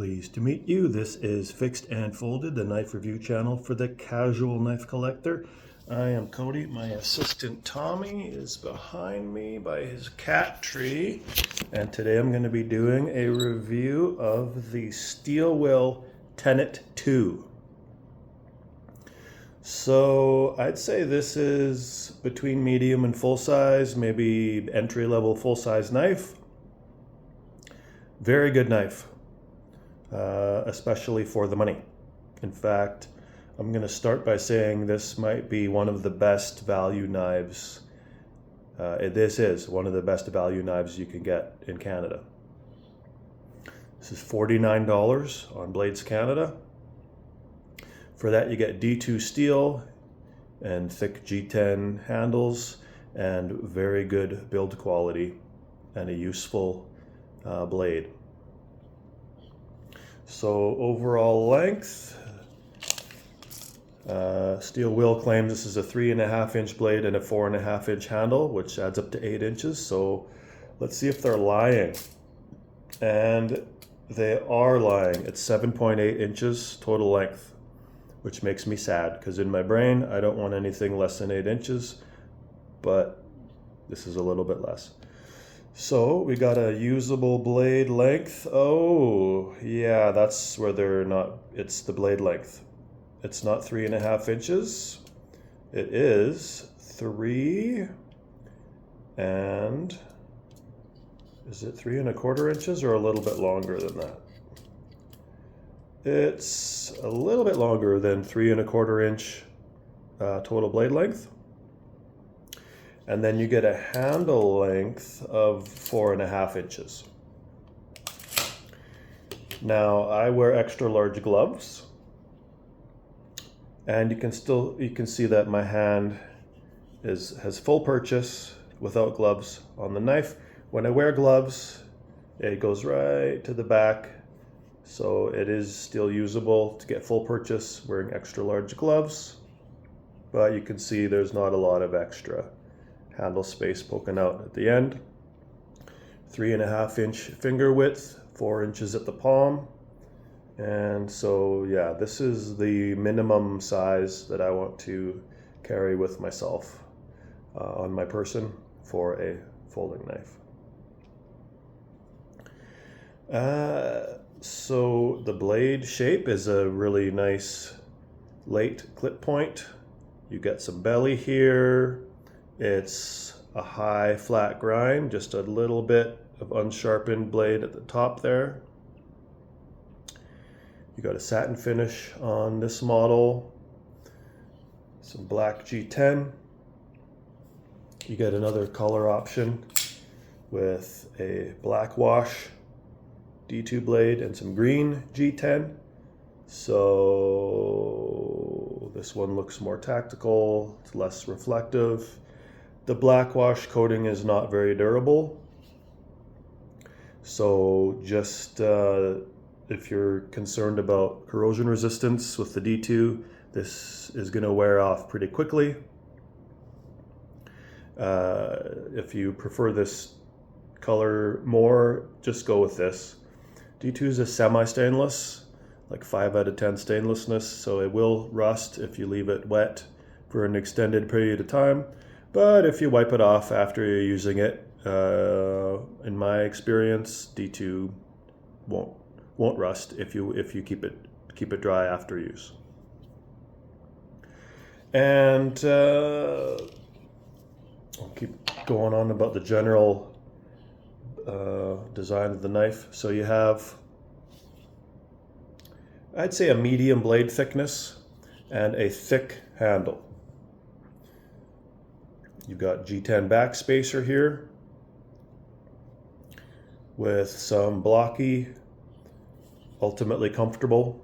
Pleased to meet you. This is Fixed and Folded, the knife review channel for the casual knife collector. I am Cody. My assistant Tommy is behind me by his cat tree. And today I'm going to be doing a review of the Will Tenet2. So I'd say this is between medium and full size, maybe entry-level full-size knife. Very good knife. Especially for the money. In fact, I'm going to start by saying this might be one of the best value knives. This is one of the best value knives you can get in Canada. This is $49 on Blades Canada. For that you get D2 steel and thick G10 handles and very good build quality and a useful blade. So overall length, Steel Will claims this is a 3.5 inch blade and a 4.5 inch handle, which adds up to 8 inches. So let's see if they're lying. And they are lying. It's 7.8 inches total length, which makes me sad because in my brain, I don't want anything less than 8 inches, but this is a little bit less. So we got a usable blade length. Oh, yeah, that's where they're not. It's the blade length. It's not 3.5 inches. It is 3 and is it 3.25 inches or a little bit longer than that? It's a little bit longer than 3.25 inch total blade length. And then you get a handle length of 4.5 inches. Now I wear extra large gloves, and you can see that my hand has full purchase without gloves on the knife. When I wear gloves, it goes right to the back, so it is still usable to get full purchase wearing extra large gloves, but you can see there's not a lot of extra handle space poking out at the end. 3.5 inch finger width, 4 inches at the palm. And so yeah, this is the minimum size that I want to carry with myself on my person for a folding knife. So the blade shape is a really nice late clip point. You get some belly here. It's a high flat grind, just a little bit of unsharpened blade at the top there. You got a satin finish on this model, some black G10. You get another color option with a black wash D2 blade and some green G10. So this one looks more tactical, it's less reflective. The black wash coating is not very durable, so just if you're concerned about corrosion resistance with the D2, this is going to wear off pretty quickly. If you prefer this color more, just go with this. D2 is a semi-stainless, like 5 out of 10 stainlessness, so it will rust if you leave it wet for an extended period of time. But if you wipe it off after you're using it, in my experience, D2 won't rust if you keep it dry after use. And I'll keep going on about the general design of the knife. So you have, I'd say, a medium blade thickness and a thick handle. You've got G10 back spacer here with some blocky, ultimately comfortable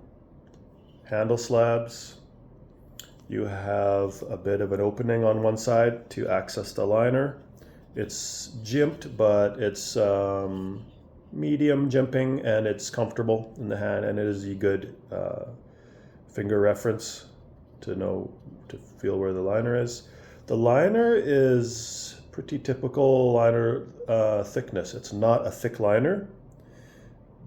handle slabs. You have a bit of an opening on one side to access the liner. It's jimped, but it's medium jimping and it's comfortable in the hand, and it is a good finger reference to feel where the liner is. The liner is pretty typical liner thickness. It's not a thick liner,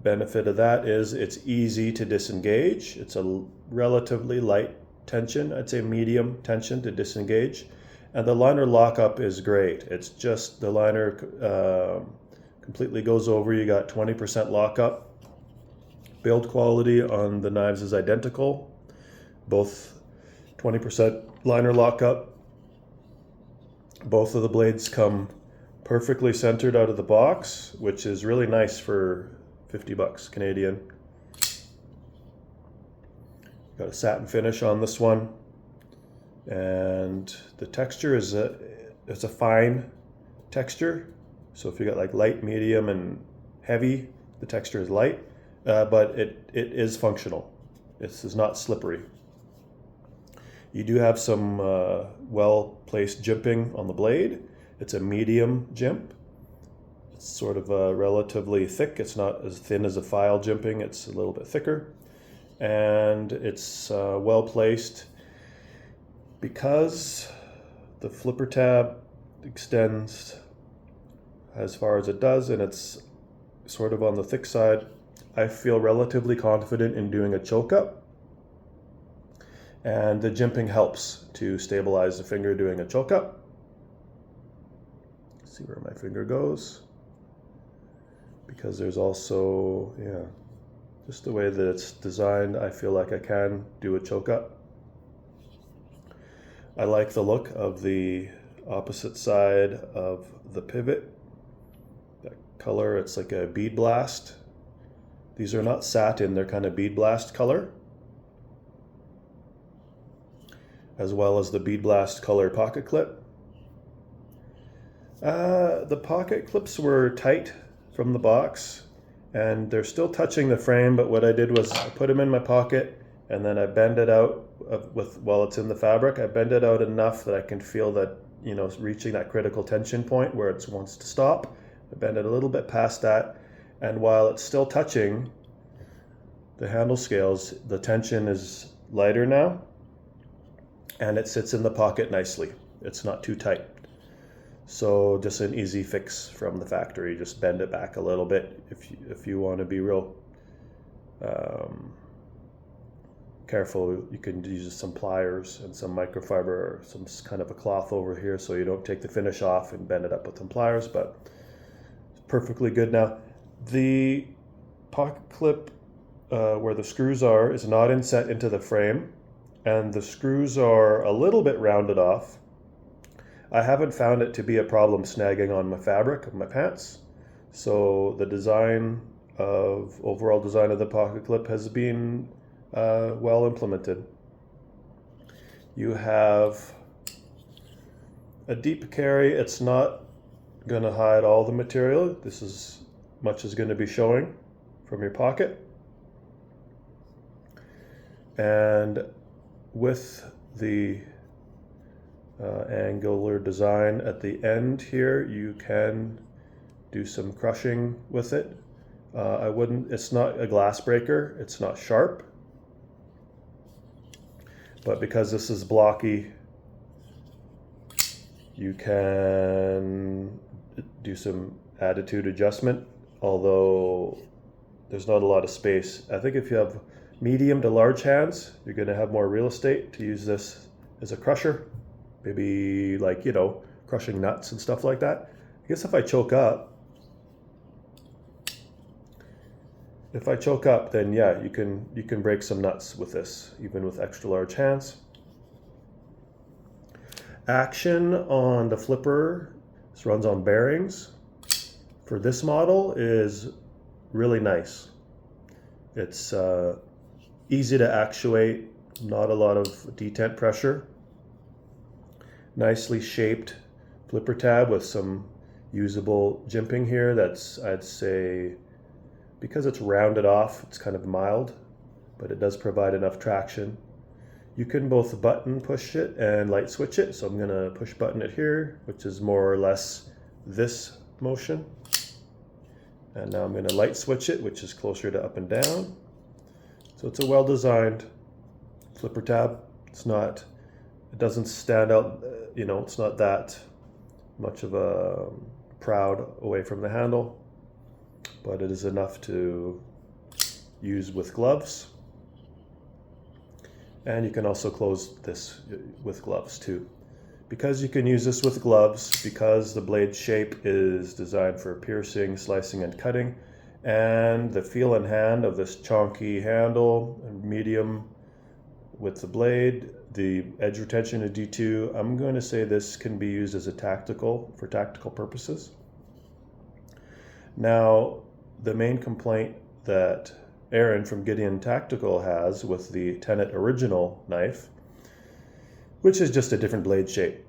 benefit of that is it's easy to disengage. It's a relatively light tension, I'd say medium tension to disengage. And the liner lockup is great. It's just the liner completely goes over. You got 20% lockup. Build quality on the knives is identical. Both 20% liner lockup. Both of the blades come perfectly centered out of the box, which is really nice for 50 bucks Canadian. Got a satin finish on this one, and the texture is it's a fine texture. So if you got like light, medium, and heavy, the texture is light, but it is functional. This is not slippery. You do have some well-placed jimping on the blade. It's a medium jimp. It's sort of relatively thick. It's not as thin as a file jimping. It's a little bit thicker. And it's well-placed because the flipper tab extends as far as it does, and it's sort of on the thick side. I feel relatively confident in doing a choke up. And the jimping helps to stabilize the finger doing a choke up. See where my finger goes. Because there's also, just the way that it's designed, I feel like I can do a choke up. I like the look of the opposite side of the pivot. That color, it's like a bead blast. These are not satin, they're kind of bead blast color. As well as the bead blast color pocket clip. The pocket clips were tight from the box, and they're still touching the frame, but what I did was I put them in my pocket and then I bend it out while it's in the fabric. I bend it out enough that I can feel that, reaching that critical tension point where it wants to stop. I bend it a little bit past that, and while it's still touching the handle scales, the tension is lighter now. And it sits in the pocket nicely. It's not too tight. So just an easy fix from the factory. Just bend it back a little bit if you want to be real careful. You can use some pliers and some microfiber or some kind of a cloth over here so you don't take the finish off and bend it up with some pliers, but it's perfectly good. Now, the pocket clip where the screws are is not inset into the frame. And the screws are a little bit rounded off. I haven't found it to be a problem snagging on my fabric of my pants. So the overall design of the pocket clip has been well implemented. You have a deep carry. It's not going to hide all the material. This is much is going to be showing from your pocket. And with the angular design at the end here, you can do some crushing with it. It's not a glass breaker, it's not sharp, but because this is blocky, you can do some attitude adjustment, although there's not a lot of space. I think if you have medium to large hands, you're going to have more real estate to use this as a crusher. Maybe like, crushing nuts and stuff like that. I guess if I choke up, then yeah, you can break some nuts with this, even with extra large hands. Action on the flipper, this runs on bearings. For this model is really nice. It's easy to actuate, not a lot of detent pressure. Nicely shaped flipper tab with some usable jimping here. That's, I'd say, because it's rounded off, it's kind of mild, but it does provide enough traction. You can both button push it and light switch it. So I'm gonna push button it here, which is more or less this motion. And now I'm gonna light switch it, which is closer to up and down. So it's a well-designed flipper tab. It doesn't stand out, it's not that much of a proud away from the handle. but it is enough to use with gloves. And you can also close this with gloves too. Because you can use this with gloves, because the blade shape is designed for piercing, slicing, and cutting, and the feel and hand of this chonky handle, medium with the blade, the edge retention of D2, I'm going to say this can be used as a for tactical purposes. Now, the main complaint that Aaron from Gideon Tactical has with the Tenet original knife, which is just a different blade shape.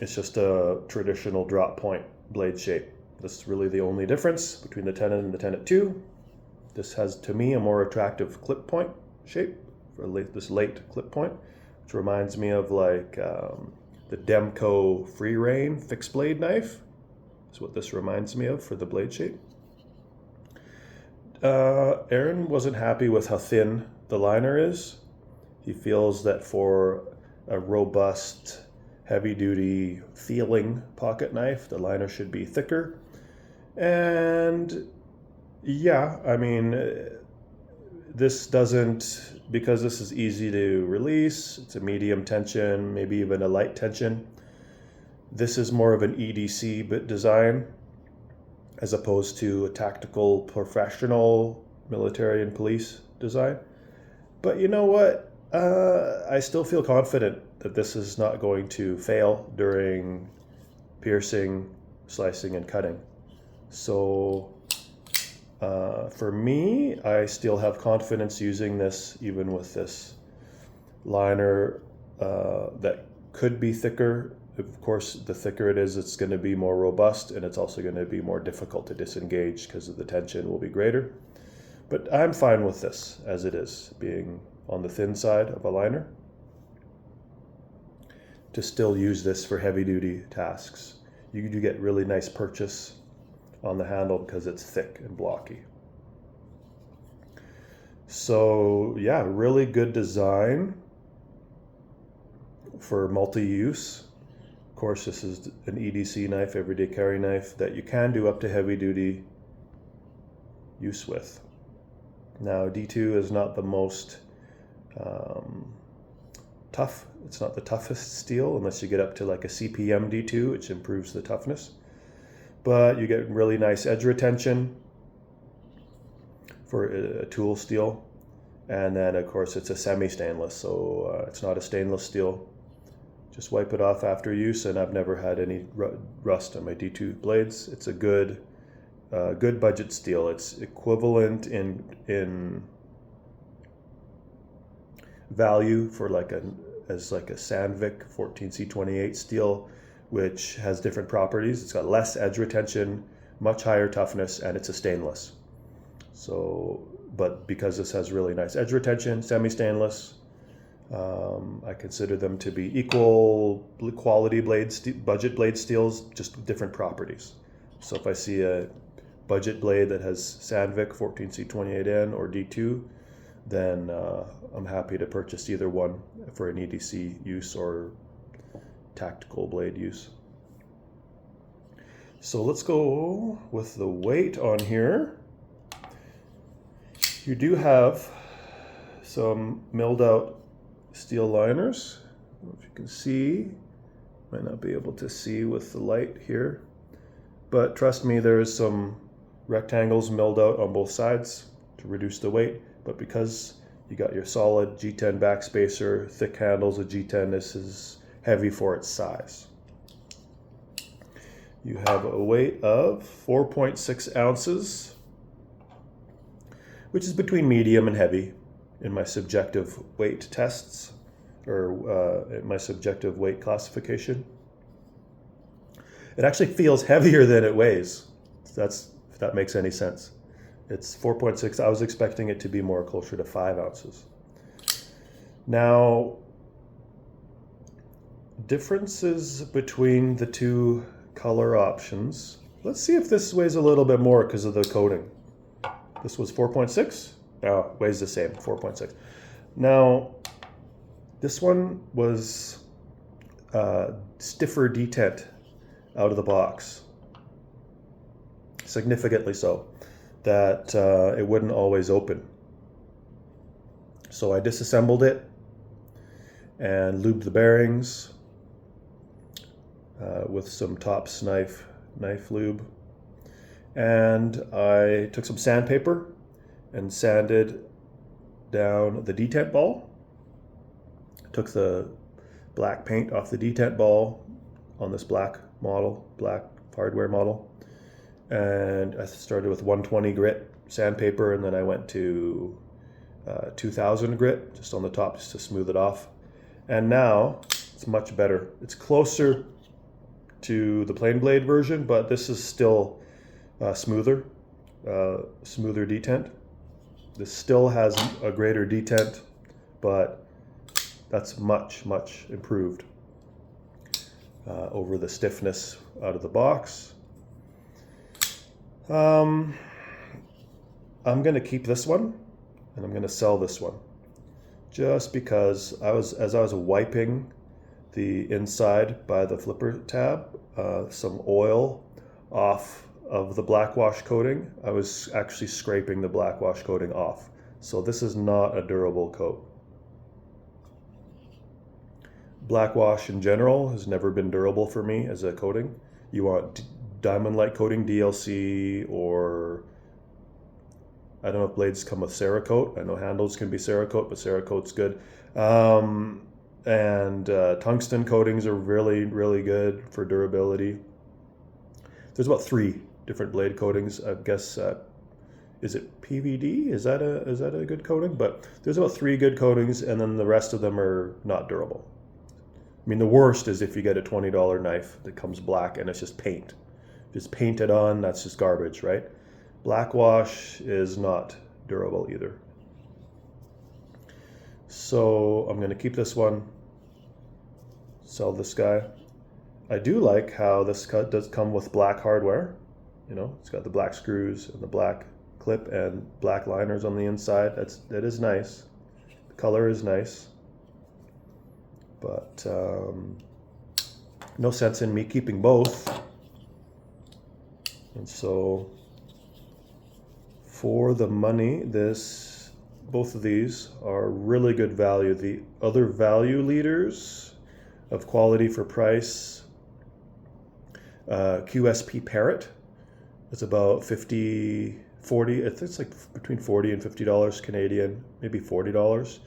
It's just a traditional drop point blade shape. This is really the only difference between the Tenet and the Tenet2. This has, to me, a more attractive clip point shape, for this late clip point, which reminds me of like the Demco Free Rein fixed blade knife. That's what this reminds me of for the blade shape. Aaron wasn't happy with how thin the liner is. He feels that for a robust, heavy-duty feeling pocket knife, the liner should be thicker. And yeah, I mean, this doesn't, because this is easy to release, it's a medium tension, maybe even a light tension. This is more of an EDC bit design as opposed to a tactical, professional, military and police design. But you know what? I still feel confident that this is not going to fail during piercing, slicing, and cutting. So for me, I still have confidence using this even with this liner that could be thicker. Of course, the thicker it is, it's going to be more robust, and it's also going to be more difficult to disengage because of the tension will be greater. But I'm fine with this as it is, being on the thin side of a liner, to still use this for heavy-duty tasks. You do get really nice purchase on the handle because it's thick and blocky. So yeah, really good design for multi-use. Of course, this is an EDC knife, everyday carry knife, that you can do up to heavy-duty use with. Now, D2 is not the most tough. It's not the toughest steel unless you get up to like a CPM D2, which improves the toughness. But you get really nice edge retention for a tool steel. And then, of course, it's a semi-stainless, so it's not a stainless steel. Just wipe it off after use, and I've never had any rust on my D2 blades. It's a good budget steel. It's equivalent in value for as a Sandvik 14C28 steel, which has different properties. It's got less edge retention, much higher toughness, and it's a stainless. So, but because this has really nice edge retention, semi-stainless, I consider them to be equal quality budget blade steels, just different properties. So if I see a budget blade that has Sandvik 14C28N or D2, then I'm happy to purchase either one for an EDC use or tactical blade use. So let's go with the weight on here. You do have some milled out steel liners. I don't know if you can see, might not be able to see with the light here, but trust me, there is some rectangles milled out on both sides to reduce the weight. But because you got your solid G10 backspacer, thick handles of G10, this is heavy for its size. You have a weight of 4.6 ounces, which is between medium and heavy in my subjective weight tests, or my subjective weight classification. It actually feels heavier than it weighs. If that makes any sense. It's 4.6. I was expecting it to be more closer to 5 ounces. Now, differences between the two color options. Let's see if this weighs a little bit more because of the coating. This was 4.6. Now weighs the same, 4.6. Now, this one was stiffer detent out of the box, significantly so. that it wouldn't always open. So I disassembled it and lubed the bearings with some Tops knife lube. And I took some sandpaper and sanded down the detent ball. Took the black paint off the detent ball on this black hardware model. And I started with 120 grit sandpaper, and then I went to 2000 grit just on the top just to smooth it off. And now it's much better. It's closer to the plain blade version, but this is still smoother detent. This still has a greater detent, but that's much improved over the stiffness out of the box. I'm going to keep this one, and I'm going to sell this one, just because as I was wiping the inside by the flipper tab, some oil off of the black wash coating. I was actually scraping the black wash coating off. So this is not a durable coat. Black wash in general has never been durable for me as a coating. You want diamond light coating, DLC, or I don't know if blades come with Cerakote. I know handles can be Cerakote, but Cerakote's good. And tungsten coatings are really good for durability. There's about 3 different blade coatings. I guess is it PVD? Is that a good coating? But there's about 3 good coatings, and then the rest of them are not durable. I mean, the worst is if you get a $20 knife that comes black and it's just paint. Just paint it on, that's just garbage, right? Black wash is not durable either. So I'm going to keep this one, sell this guy. I do like how this cut does come with black hardware. You know, it's got the black screws and the black clip and black liners on the inside. That is nice. The color is nice. But no sense in me keeping both. And so for the money, both of these are really good value. The other value leaders of quality for price, QSP Parrot, it's about 40, it's like between $40 and $50 Canadian, maybe $40.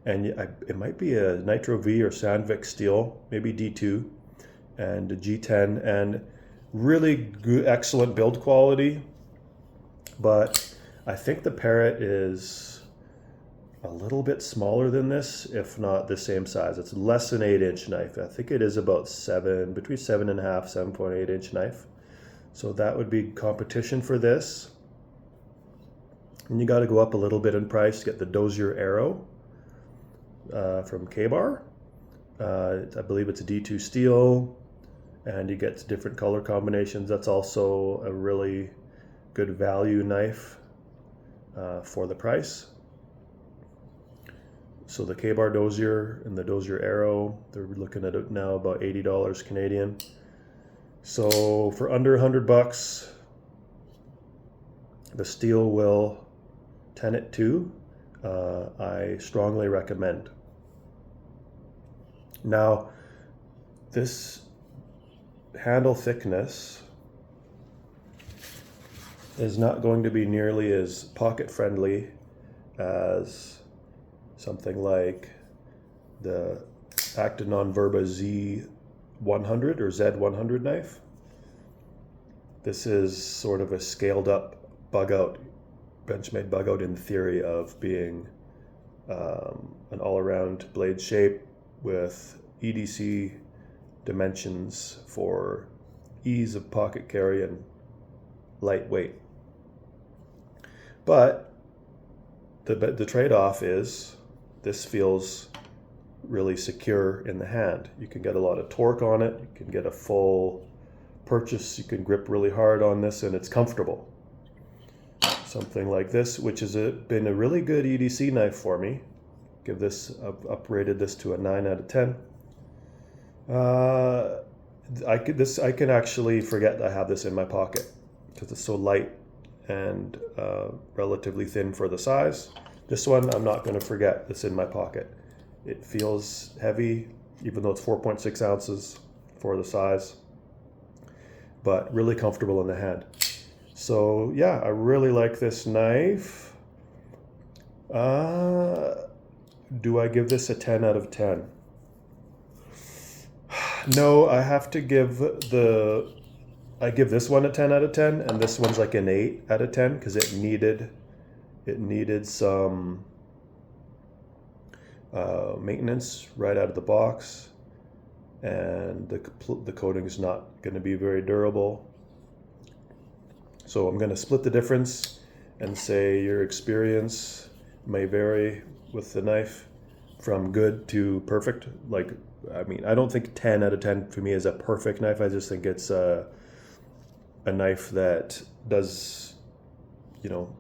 And it might be a Nitro V or Sandvik steel, maybe D2 and a G10, and really good, excellent build quality. But I think the Parrot is a little bit smaller than this, if not the same size. It's less than 8-inch knife. I think it is about between 7.5, 7.8 inch knife. So that would be competition for this. And you got to go up a little bit in price to get the Dozier Arrow from K-Bar. I believe it's a D2 steel, and you get different color combinations. That's also a really good value knife for the price. So the K-Bar Dozier and the Dozier Arrow, they're looking at it now about $80 Canadian. So for under $100, the steel Will Tenet2, I strongly recommend. Now, this handle thickness is not going to be nearly as pocket friendly as something like the Actinon Verba Z100 or Z100 knife. This is sort of a scaled up bug out, Benchmade bug out in theory of being an all around blade shape with EDC dimensions for ease of pocket carry and lightweight. But the trade-off is this feels really secure in the hand. You can get a lot of torque on it. You can get a full purchase. You can grip really hard on this, and it's comfortable. Something like this, which has been a really good EDC knife for me. Give this, I've uprated this to a 9 out of 10. I can actually forget I have this in my pocket because it's so light and relatively thin for the size. This one I'm not going to forget. It's in my pocket. It feels heavy, even though it's 4.6 ounces for the size, but really comfortable in the hand. So yeah, I really like this knife. Do I give this a 10 out of 10? No, I have to give I give this one a 10 out of 10, and this one's like an 8 out of 10 because it needed some maintenance right out of the box, and the coating is not going to be very durable. So I'm going to split the difference and say your experience may vary with the knife from good to perfect. Like, I mean, I don't think 10 out of 10 for me is a perfect knife. I just think it's a knife that does, you know,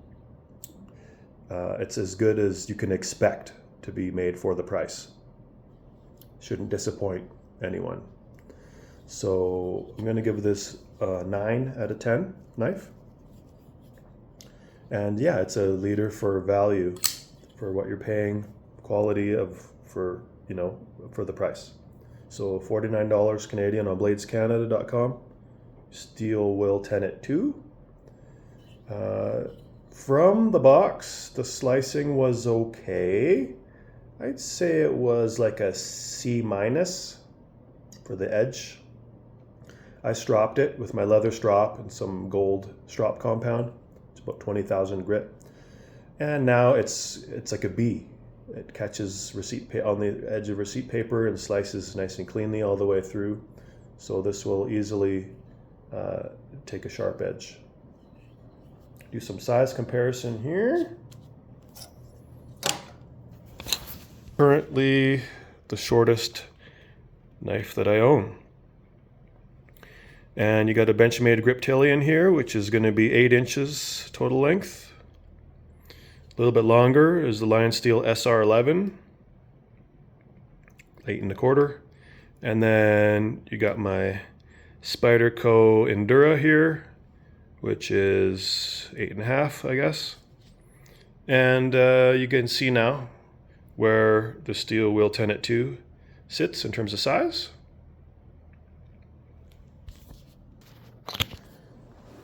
it's as good as you can expect to be made for the price. Shouldn't disappoint anyone. So I'm going to give this a 9 out of 10 knife. And yeah, it's a leader for value, for what you're paying, quality for the price. So $49 Canadian on bladescanada.com. Steel Will Tenet2. From the box, the slicing was okay. I'd say it was like a C- for the edge. I stropped it with my leather strop and some gold strop compound. It's about 20,000 grit. And now it's like a B. It catches on the edge of receipt paper and slices nice and cleanly all the way through. So this will easily take a sharp edge. Do some size comparison here. Currently the shortest knife that I own. And you got a Benchmade grip tilly in here, which is going to be 8 inches total length. A little bit longer is the Lion Steel SR11, 8 1/4. And then you got my Spyderco Endura here, which is 8 1/2, I guess. And you can see now where the Steel Will Tenet2 sits in terms of size.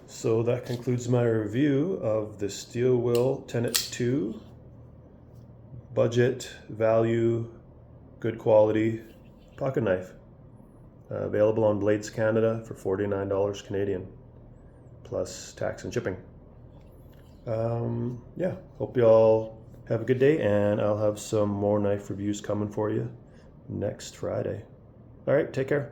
So that concludes my review of the Steel Will Tenet2 budget, value, good quality pocket knife. Available on Blades Canada for $49 Canadian, plus tax and shipping. Yeah, hope you all have a good day, and I'll have some more knife reviews coming for you next Friday. All right, take care.